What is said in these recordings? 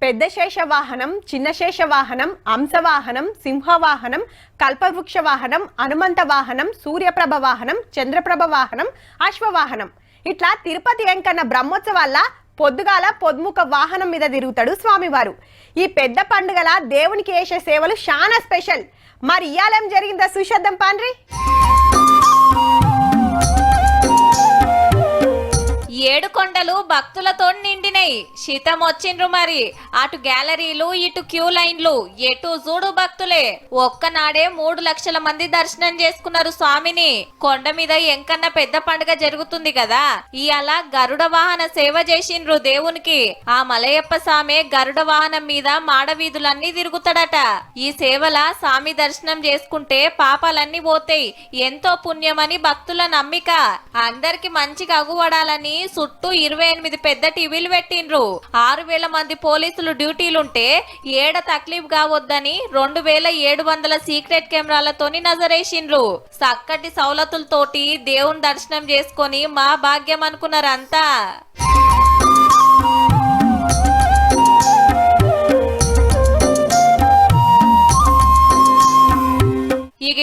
పెద్ద శేష వాహనం, చిన్న శేష వాహనం, అంశవాహనం, సింహవాహనం, కల్పవృక్ష వాహనం, హనుమంత వాహనం, సూర్యప్రభ వాహనం, చంద్రప్రభ వాహనం, అశ్వవాహనం. ఇట్లా తిరుపతి వెంకన్న బ్రహ్మోత్సవాల పొద్దుగాల పొద్దుముఖ వాహనం మీద తిరుగుతాడు స్వామివారు. ఈ పెద్ద పండుగల దేవునికి చేసే సేవలు చాలా స్పెషల్. మరి ఇయాలేం జరిగిందో చూసేద్దాం పాండ్రి. ఏడు కొండలు భక్తులతో నిండినాయి. శీతం వచ్చిండ్రు మరి. అటు గ్యాలరీలు, ఇటు క్యూ లైన్లు, ఎటు చూడు భక్తులే. ఒక్కనాడే 3 లక్షల మంది దర్శనం చేసుకున్నారు స్వామిని. కొండ మీద ఎంకన్నా పెద్ద పండుగ జరుగుతుంది కదా. ఇయాల గరుడ వాహన సేవ చేసిండ్రు దేవునికి. ఆ మలయప్ప స్వామి గరుడ వాహనం మీద మాడవీధులన్నీ తిరుగుతాడట. ఈ సేవల స్వామి దర్శనం చేసుకుంటే పాపాలన్నీ పోతాయి, ఎంతో పుణ్యమని భక్తుల నమ్మిక. అందరికి మంచిగా అగువడాలని చుట్టూ 28 పెద్ద టీవీలు పెట్టిండ్రు. 6000 మంది పోలీసులు డ్యూటీలుంటే ఏడ తక్లీఫ్ కావద్దని 2700 సీక్రెట్ కెమెరాలతోని నజరేసిండ్రు. చక్కటి సౌలతులతోటి దేవుని దర్శనం చేసుకొని మా భాగ్యం అనుకున్నారంతా.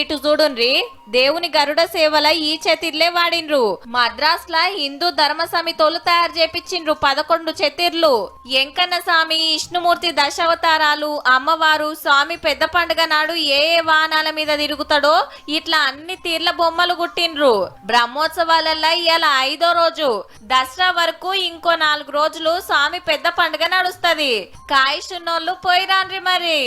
ఇటు చూడుండ్రి, దేవుని గరుడ సేవల ఈ చతిర్లే వాడిండ్రు. మద్రాస్ లా హిందూ ధర్మ సమితోలు తయారు చేపించిండ్రు 11 చతిర్లు. ఎంకన్న స్వామి, విష్ణుమూర్తి దశావతారాలు, అమ్మవారు, స్వామి పెద్ద పండుగ నాడు ఏ వాహనాల మీద తిరుగుతాడో ఇట్లా అన్ని తీర్ల బొమ్మలు గుట్టిండ్రు. బ్రహ్మోత్సవాలల్లా ఇవాళ 5వ రోజు. దసరా వరకు ఇంకో 4 రోజులు స్వామి పెద్ద పండుగ నడుస్తది. కాయిషున్నోళ్ళు పోయిరాండ్రి మరి.